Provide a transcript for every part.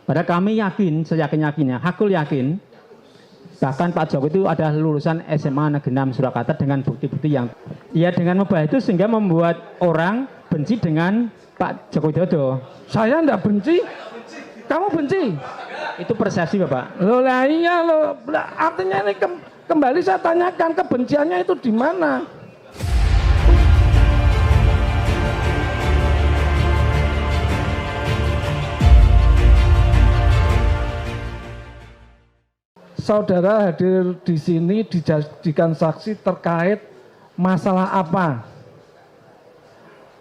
Padahal kami yakin, seyakin-yakinnya, hakul yakin, bahkan Pak Jokowi itu adalah lulusan SMA Negeri 6 Surakarta dengan bukti-bukti yang ya dengan mubah itu sehingga membuat orang benci dengan Pak Joko Widodo. Saya enggak benci, kamu benci. Itu persepsi Bapak. Loh lah iya loh, artinya ini kembali saya tanyakan kebenciannya itu di mana? Saudara hadir di sini dijadikan saksi terkait masalah apa?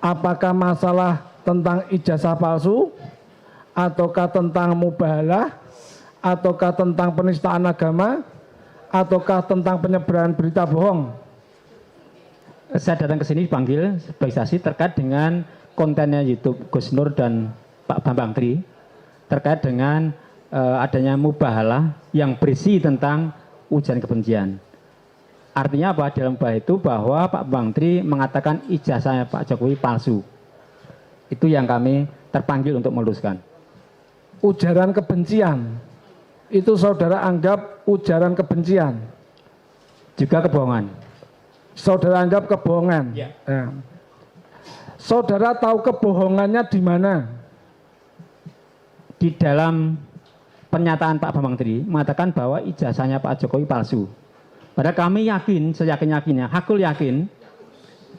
Apakah masalah tentang ijazah palsu, ataukah tentang mubahalah, ataukah tentang penistaan agama, ataukah tentang penyebaran berita bohong? Saya datang ke sini dipanggil sebagai saksi terkait dengan kontennya YouTube Gus Nur dan Pak Bambang Tri terkait dengan adanya mubahalah yang berisi tentang ujaran kebencian. Artinya apa dalam mubahalah itu bahwa Pak Bambang Tri mengatakan ijazahnya Pak Jokowi palsu. Itu yang kami terpanggil untuk meluruskan. Ujaran kebencian, itu saudara anggap ujaran kebencian? Juga kebohongan. Saudara anggap kebohongan? Ya. Nah. Saudara tahu kebohongannya di mana? Di dalam pernyataan Pak Bambang Tri mengatakan bahwa ijazahnya Pak Jokowi palsu. Padahal kami yakin, seyakin-yakinnya, hakul yakin,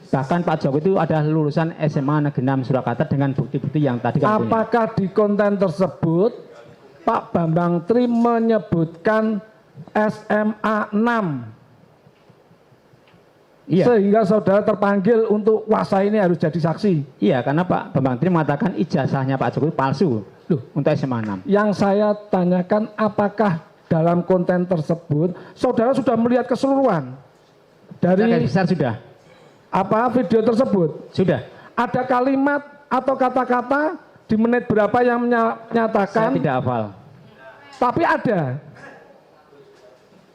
bahkan Pak Jokowi itu adalah lulusan SMA Negeri 6 Surakarta dengan bukti-bukti yang tadi kami punya. Apakah di konten tersebut Pak Bambang Tri menyebutkan SMA 6? Iya. Sehingga saudara terpanggil untuk wasa ini harus jadi saksi. Iya, karena Pak Bambang Tri mengatakan ijazahnya Pak Jokowi palsu. Loh, untuk SMA 6. Yang saya tanyakan apakah dalam konten tersebut saudara sudah melihat keseluruhan dari besar sudah. Apa video tersebut? Sudah. Ada kalimat atau kata-kata di menit berapa yang menyatakan? Saya tidak hafal. Tapi ada.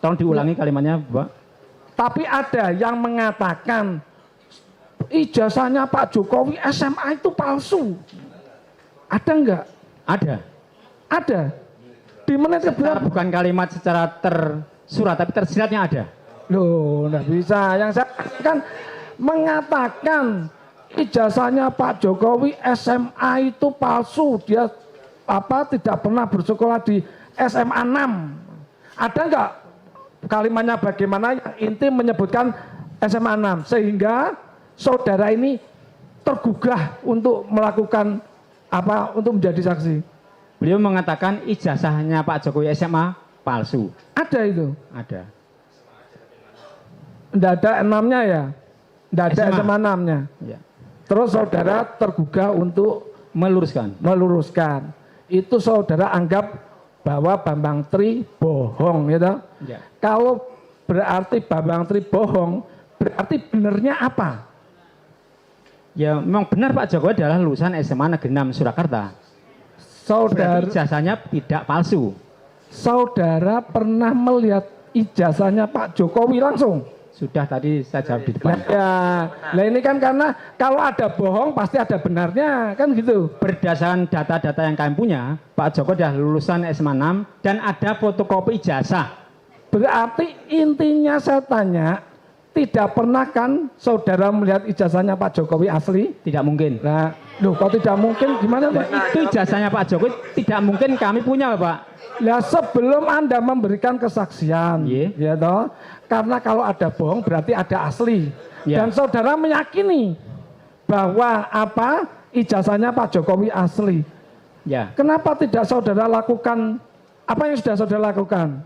Tolong diulangi kalimatnya, Pak. Tapi ada yang mengatakan ijazahnya Pak Jokowi SMA itu palsu. Ada enggak? Ada. Ada. Di menit berapa? Bukan kalimat secara tersurat, tapi tersiratnya ada. Loh, enggak bisa. Yang saya kan mengatakan ijazahnya Pak Jokowi SMA itu palsu. Dia tidak pernah bersekolah di SMA 6. Ada enggak kalimatnya bagaimana yang inti menyebutkan SMA 6 sehingga saudara ini tergugah untuk melakukan untuk menjadi saksi? Beliau mengatakan ijazahnya Pak Jokowi SMA palsu. Ada itu? Ada. Tidak ada 6-nya ya? Tidak ada SMA 6-nya? Ya. Terus saudara tergugah untuk meluruskan. Itu saudara anggap bahwa Bambang Tri bohong, gitu? Ya. Kalau berarti Bambang Tri bohong, berarti benernya apa? Ya memang benar Pak Jokowi adalah lulusan SMA Negeri 6 Surakarta. Saudara, berarti ijazahnya tidak palsu. Saudara pernah melihat ijazahnya Pak Jokowi langsung? Sudah tadi saya jawab di depan. Nah ini kan karena kalau ada bohong pasti ada benarnya, kan gitu. Berdasarkan data-data yang kami punya, Pak Jokowi adalah lulusan SMA 6 dan ada fotokopi ijazah. Berarti intinya saya tanya, tidak pernah kan saudara melihat ijazahnya Pak Jokowi asli? Tidak mungkin. Nah, loh kok tidak mungkin? Gimana Pak? Itu ijazahnya Pak Jokowi tidak mungkin kami punya Pak. Lah sebelum Anda memberikan kesaksian, ya toh, karena kalau ada bohong berarti ada asli. Dan saudara meyakini bahwa ijazahnya Pak Jokowi asli. Ya. Kenapa tidak saudara lakukan apa yang sudah saudara lakukan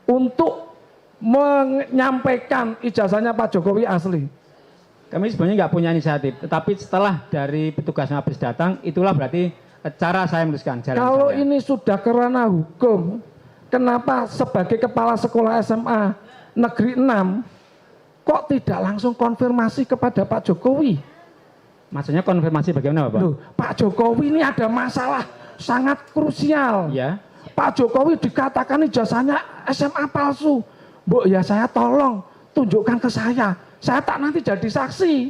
untuk menyampaikan ijazahnya Pak Jokowi asli? Kami sebenarnya nggak punya inisiatif, tetapi setelah dari petugas Mabes datang, itulah berarti cara saya menuliskan. Kalau ini sudah kerana hukum, kenapa sebagai kepala sekolah SMA Negeri 6 kok tidak langsung konfirmasi kepada Pak Jokowi? Maksudnya konfirmasi bagaimana Bapak? Loh, Pak Jokowi ini ada masalah sangat krusial. Ya. Pak Jokowi dikatakan ijazahnya SMA palsu. Bu, ya saya tolong tunjukkan ke saya tak nanti jadi saksi.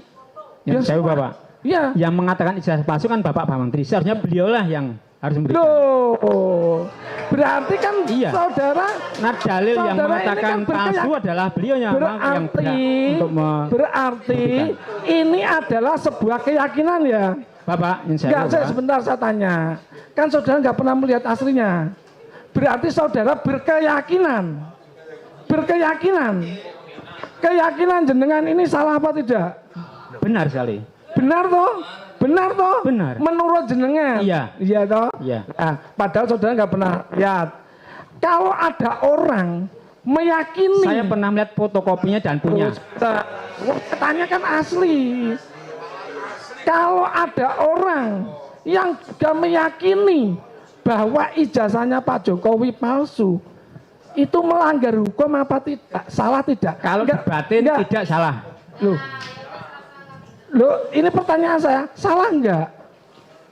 Yang saya Bapak. Iya. Yang mengatakan ijazah palsu kan Bapak Bambang Tri. Seharusnya beliaulah yang harus memberikan. Loh, berarti kan Iya. saudara Nah, dalil yang saudara ini mengatakan kan palsu adalah beliau yang berhak untuk berarti ini adalah sebuah keyakinan ya. Bapak, insya Enggak, Allah, saya Pak. sebentar saya tanya. Kan saudara nggak pernah melihat aslinya. Berarti saudara berkeyakinan. Keyakinan jenengan ini salah apa tidak? Benar sekali. Benar toh? Benar toh? Benar. Menurut jenengan? Iya. Iya toh? Iya. Nah, padahal saudara nggak pernah lihat. Kalau ada orang meyakini. Saya pernah melihat fotokopinya dan punya. Katanya kan asli. Kalau ada orang yang juga meyakini bahwa ijazahnya Pak Jokowi palsu, itu melanggar hukum apa tidak? Salah tidak? Kalau debatin tidak salah. Loh, ini pertanyaan saya, salah enggak?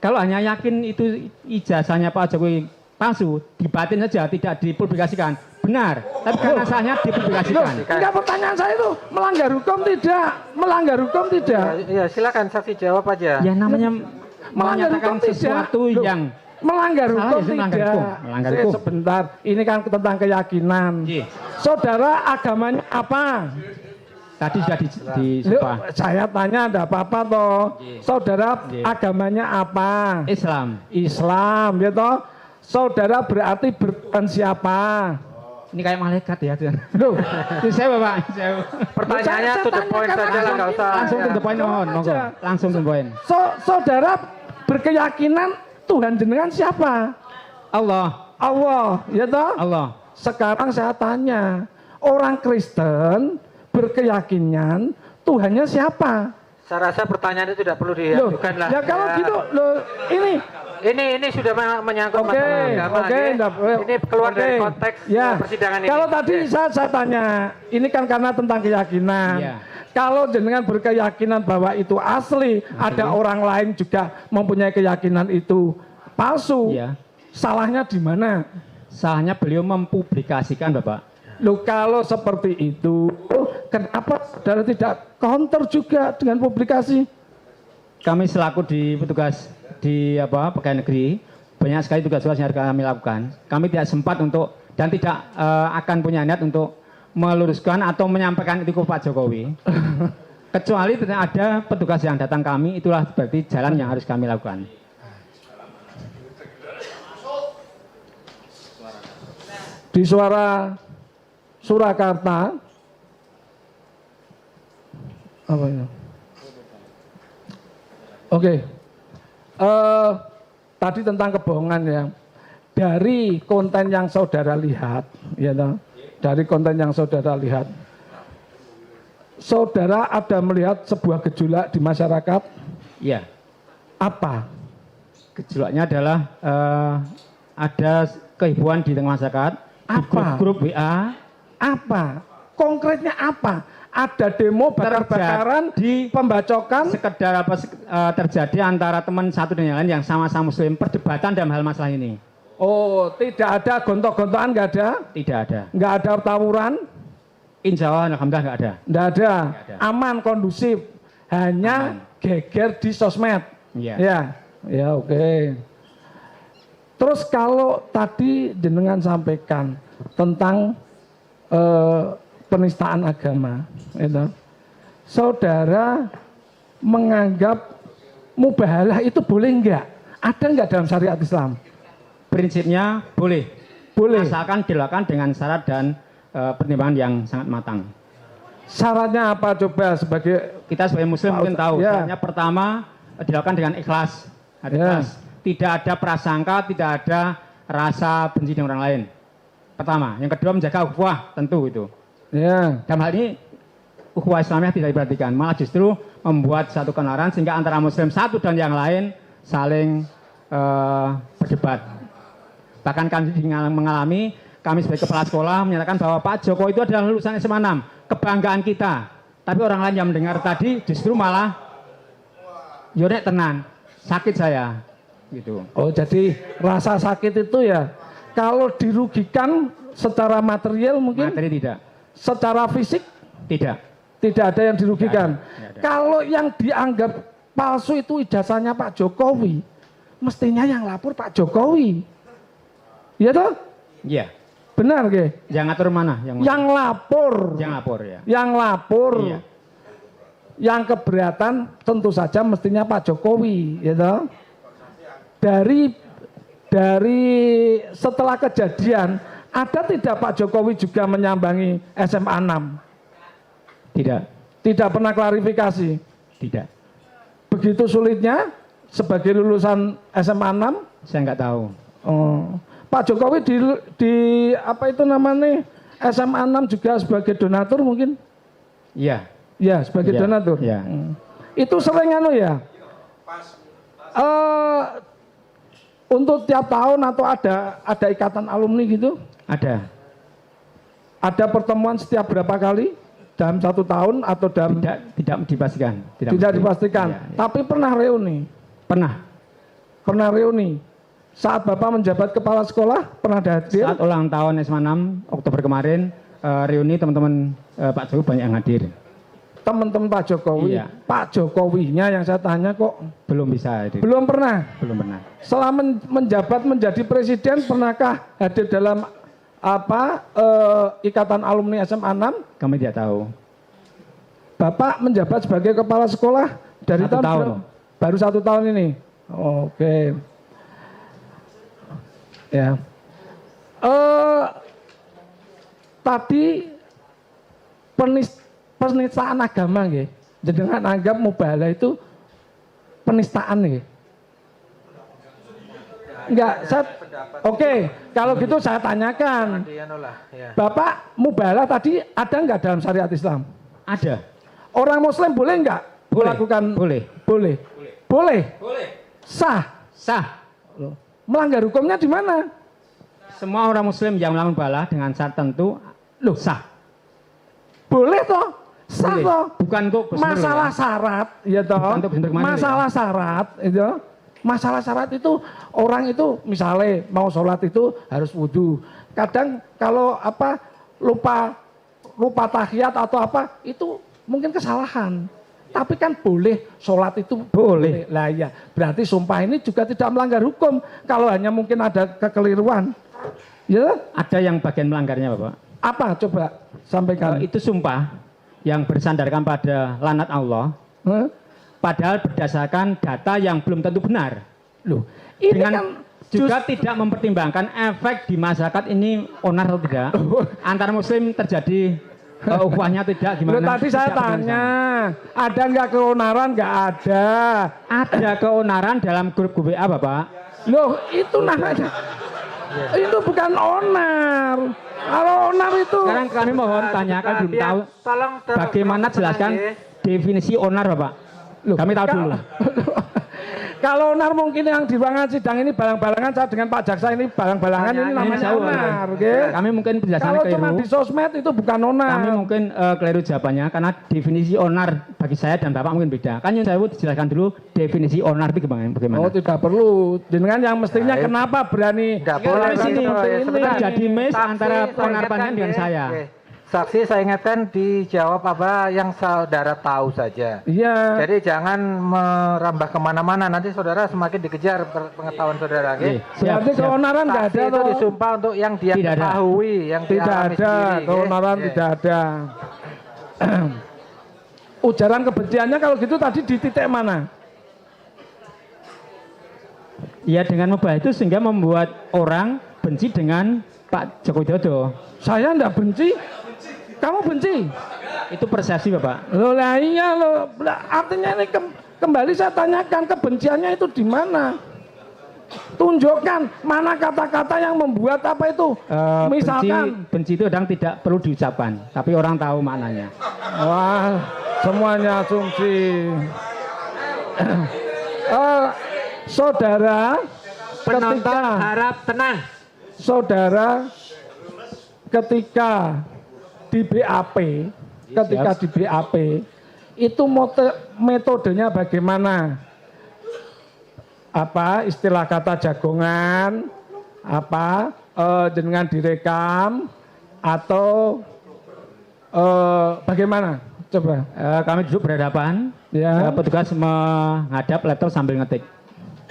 Kalau hanya yakin itu ijazahnya Pak Jokowi palsu, dibatin saja, tidak dipublikasikan. Benar, tapi karena sahnya dipublikasikan. Enggak, pertanyaan saya itu melanggar hukum tidak? Melanggar hukum tidak? Iya, silakan saksi jawab aja. Ya namanya Melanggar menyatakan hukum sesuatu tidak? yang melanggar salah, hukum itu tidak? melanggar hukum. Melanggar hukum. Sebentar, ini kan tentang keyakinan. Iya. Saudara agamanya apa? tadi sudah di Loh, saya tanya enggak apa-apa toh. Saudara agamanya apa? Islam. Islam, ya toh. Saudara berarti bertuhan siapa? Ini kayak malaikat ya, Tuhan. Loh, Itu saya Bapak. Saya. Pertanyaannya to the point tanyakan saja lah, nggak usah. Langsung to the point, mohon. Monggo. aja. Langsung to the point. Saudara berkeyakinan Tuhan jenengan siapa? Allah. Allah, ya toh? Allah. Sekarang saya tanya, orang Kristen berkeyakinan Tuhannya siapa? Saya rasa pertanyaan itu tidak perlu Loh, diajukan lah. ya kalau Ya. gitu, loh, ini sudah menyangkut Oke, masalah agama. oke, ya. Ini keluar oke. dari konteks Ya. persidangan ini. Kalau tadi Oke. saya tanya, ini kan karena tentang keyakinan. Iya. Kalau jenengan berkeyakinan bahwa itu asli, ada orang lain juga mempunyai keyakinan itu palsu. Iya. Salahnya di mana? Salahnya beliau mempublikasikan, Bapak. Loh, kalau seperti itu, kenapa saudara tidak counter juga dengan publikasi? Kami selaku di petugas di pegawai negeri, banyak sekali tugas-tugas yang kami lakukan. Kami tidak sempat untuk dan tidak akan punya niat untuk meluruskan atau menyampaikan itu ke Pak Jokowi. Kecuali ada petugas yang datang kami, itulah berarti jalan yang harus kami lakukan. Di Suara Surakarta, apa ini? Oke, tadi tentang kebohongan ya. Dari konten yang saudara lihat, ya toh? Dari konten yang saudara lihat, saudara ada melihat sebuah gejolak di masyarakat? Iya. Apa? Gejolaknya adalah ada kehebohan di tengah masyarakat. Di Apa? grup WA. Apa? Konkretnya apa? Ada demo bakar-bakaran, Terjadi pembacokan, sekedar terjadi antara teman satu dan yang lain yang sama-sama muslim, perdebatan dalam hal masalah ini. oh tidak ada gontok-gontokan, nggak ada? Tidak ada. Nggak ada tawuran? Insya Allah, alhamdulillah nggak ada. Nggak ada. ada. Aman, kondusif. Hanya geger di sosmed. Iya. Ya oke. Terus kalau tadi jenengan sampaikan tentang penistaan agama, itu, saudara menganggap mubahalah itu boleh enggak? Ada enggak dalam syariat Islam? Prinsipnya boleh. Boleh. Asalkan dilakukan dengan syarat dan pertimbangan yang sangat matang. Syaratnya apa coba sebagai Kita sebagai muslim mungkin tahu. Ya. Syaratnya pertama dilakukan dengan ikhlas. Ada Ya. ikhlas. Tidak ada prasangka, tidak ada rasa benci dengan orang lain. Pertama. Yang kedua menjaga ukhuwah, tentu itu. ya Dalam hal ini ukhuwah Islamiyah tidak diperhatikan, malah justru membuat satu keonaran sehingga antara muslim satu dan yang lain saling berdebat. Bahkan kami mengalami, kami sebagai kepala sekolah menyatakan bahwa Pak Joko itu adalah lulusan SMA 6, kebanggaan kita. Tapi orang lain yang mendengar tadi justru malah yonek tenan, sakit saya. Gitu. Oh jadi rasa sakit itu ya kalau dirugikan secara material mungkin, Materi tidak. secara fisik Tidak. tidak ada yang dirugikan. Tidak ada. Kalau yang dianggap palsu itu ijazahnya Pak Jokowi, mestinya yang lapor Pak Jokowi. Iya toh? Iya. Benar nggih? Yang ngatur mana? Yang lapor. Yang lapor ya. Yang lapor. Iya. Yang keberatan tentu saja mestinya Pak Jokowi, ya toh? Dari setelah kejadian ada tidak Pak Jokowi juga menyambangi SMA 6? Tidak. Tidak pernah klarifikasi. Tidak. Begitu sulitnya sebagai lulusan SMA 6? Saya nggak tahu. Oh. Pak Jokowi di apa itu namanya SMA 6 juga sebagai donatur mungkin? Iya. Ya, sebagai Iya, donatur. iya. Itu sering anu ya? Untuk tiap tahun atau ada ikatan alumni gitu? Ada. Ada pertemuan setiap berapa kali? Dalam 1 tahun atau dalam Tidak dipastikan. tidak mesti. dipastikan. Iya, iya. Tapi pernah reuni. Pernah. Reuni. Saat Bapak menjabat kepala sekolah pernah hadir? Saat ulang tahun SMA 6 Oktober kemarin reuni teman-teman Pak Jokowi banyak yang hadir. Teman-teman Pak Jokowi. Iya. Pak Jokowinya yang saya tanya kok Belum bisa hadir. belum pernah. Belum pernah. Selama menjabat menjadi presiden pernahkah hadir dalam ikatan alumni SMA 6? Kami tidak tahu. Bapak menjabat sebagai kepala sekolah dari 1 tahun. baru 1 tahun ini. Oke. Ya. Tadi penistaan agama nggih. Jenengan anggap mubahalah itu penistaan nggih. Enggak, oke, kalau gitu saya tanyakan. Bapak mubahalah tadi ada enggak dalam syariat Islam? Ada. Orang Muslim boleh enggak melakukan? Boleh. Boleh. Sah. Loh, melanggar hukumnya di mana? Semua orang Muslim yang melakukan mubahalah dengan syarat tertentu, sah. Boleh toh? Sah Boleh. toh? Bukan untuk Gus Nur, masalah ya. syarat, ya toh? Bukan untuk Gus Nur kemarin, Masalah syarat, itu. Masalah syarat itu orang itu misalnya mau sholat itu harus wudhu. Kadang kalau lupa tahiyat atau apa itu mungkin kesalahan. Tapi kan boleh sholat itu Boleh. Lah ya, berarti sumpah ini juga tidak melanggar hukum. Kalau hanya mungkin ada kekeliruan, ya. Ada yang bagian melanggarnya, Bapak. Apa coba sampaikan? Itu sumpah yang bersandarkan pada lanat Allah. Hah? Padahal berdasarkan data yang belum tentu benar. Loh, ini Dengan kan juga tidak mempertimbangkan efek di masyarakat ini onar atau tidak. Antara muslim terjadi ukhuwahnya tidak Loh, gimana. tadi saya Tidak tanya, ada nggak keonaran? Nggak ada. ada keonaran dalam grup WA, Bapak. Loh, itu namanya. Itu bukan onar. Kalau onar itu. Sekarang kami mohon tanyakan belum tahu bagaimana jelaskan definisi onar, Bapak. Loh, Kami tahu dulu. Kalau onar mungkin yang di ruangan sidang ini balang-balangan, saya dengan Pak Jaksa ini balang-balangan, ini namanya jauh. onar. Oke? Kami mungkin penjelasannya Kalau cuma keliru. di sosmed itu bukan onar. Kami mungkin keliru jawabannya karena definisi onar bagi saya dan Bapak mungkin beda. Kan yang saya dijelaskan dulu definisi onar itu bagaimana. Oh, tidak perlu. Dengan yang mestinya kenapa berani Nggak boleh di sini sebentar. jadi mes Saksi, antara saya onar ingatkan, panjang dengan ya. saya. Oke. Saksi saya ingatkan dijawab apa yang saudara tahu saja. Iya. Jadi jangan merambah kemana-mana, nanti saudara semakin dikejar pengetahuan saudara. Oke, Okay? Berarti keonaran nggak Saksi ada itu toh? disumpah untuk yang dia Tidak ada. ketahui, yang Tidak dialami ada, sendiri. keonaran Oke. tidak ada. Ujaran kebenciannya kalau gitu tadi di titik mana? Ya dengan mubah itu sehingga membuat orang benci dengan Pak Joko Widodo. Saya enggak benci. Kamu benci? Itu persepsi, Bapak. Loh lah iya loh. Lah, artinya ini kembali saya tanyakan kebenciannya itu di mana? Tunjukkan mana kata-kata yang membuat apa itu? Misalkan benci itu kadang tidak perlu diucapkan, tapi orang tahu maknanya. wah, semuanya asumsi. Saudara, Penonton harap tenang. saudara ketika di BAP, di BAP itu metodenya bagaimana? Apa istilah kata jagongan? Apa dengan direkam atau bagaimana? Coba. Kami duduk berhadapan, Ya. petugas menghadap laptop sambil ngetik.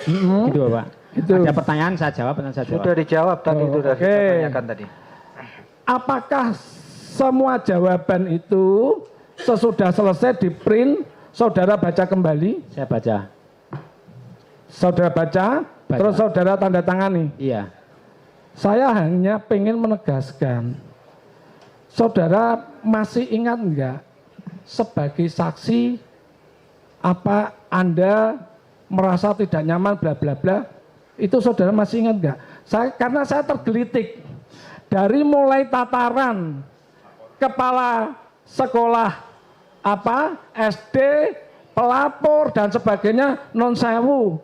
Gitu Bapak. Itu. Ada pertanyaan saya jawab, pertanyaan saya jawab. Sudah dijawab tadi itu sudah oke. ditanyakan tadi. Apakah semua jawaban itu sesudah selesai di print, saudara baca kembali? Saya baca. Saudara baca, terus saudara tanda tangani. Iya. Saya hanya pengen menegaskan, saudara masih ingat enggak sebagai saksi apa Anda merasa tidak nyaman bla bla bla? Itu saudara masih ingat enggak? Karena saya tergelitik dari mulai tataran kepala sekolah apa SD, pelapor dan sebagainya non sewu.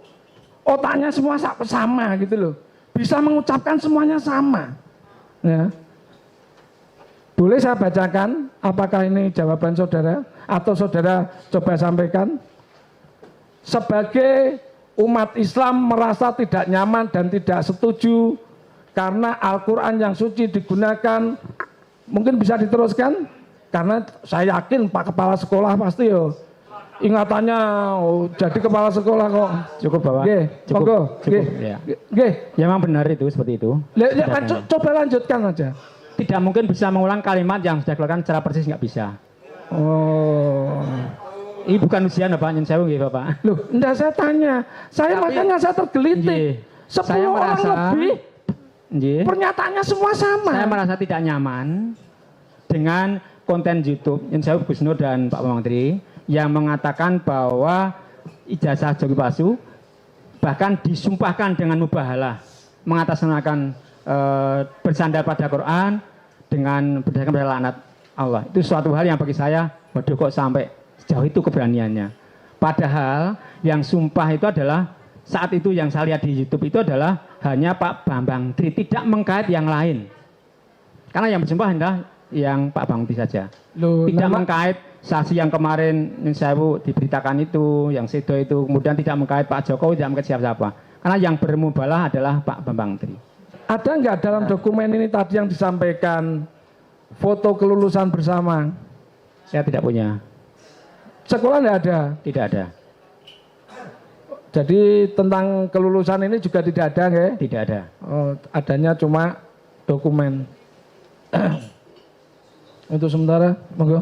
Otaknya semua sama gitu loh. Bisa mengucapkan semuanya sama. Ya. Boleh saya bacakan apakah ini jawaban saudara atau saudara coba sampaikan? Sebagai umat Islam merasa tidak nyaman dan tidak setuju karena Al-Quran yang suci digunakan, mungkin bisa diteruskan? Karena saya yakin Pak Kepala Sekolah pasti yo ingatannya jadi kepala sekolah kok. Cukup Bapak. Nggih, monggo. Cukup. Ya. Nggih. Ya memang benar itu seperti itu. Coba lanjutkan aja. Tidak mungkin bisa mengulang kalimat yang sudah dikeluarkan secara persis, nggak bisa. Oh. Ini bukan ujian Bapak, nyun sewu nggih Bapak. Loh, enggak saya tanya. Saya makanya saya tergelitik. 10 saya orang merasa, lebih nggih, pernyataannya semua sama. saya merasa tidak nyaman dengan konten YouTube nyun sewu Gus Nur dan Pak Menteri yang mengatakan bahwa ijazah joki palsu bahkan disumpahkan dengan mubahalah, mengatasnamakan bersandar pada Quran dengan berdasarkan pada laknat Allah. Itu suatu hal yang bagi saya, waduh kok sampai sejauh itu keberaniannya. Padahal yang sumpah itu adalah saat itu yang saya lihat di YouTube itu adalah hanya Pak Bambang Tri, tidak mengkait yang lain. Karena yang bersumpah adalah yang Pak Bambang Tri saja. Loh, tidak mengkait saksi yang kemarin Sewu diberitakan itu, yang Sedo itu, kemudian tidak mengkait Pak Jokowi, tidak mengkait siapa-siapa. Karena yang bermubalah adalah Pak Bambang Tri. Ada nggak dalam dokumen ini tadi yang disampaikan foto kelulusan bersama? Saya tidak punya. Sekolah nggak ada? Tidak ada. Jadi tentang kelulusan ini juga tidak ada nggak? Tidak ada. Oh, adanya cuma dokumen. Untuk sementara, monggo.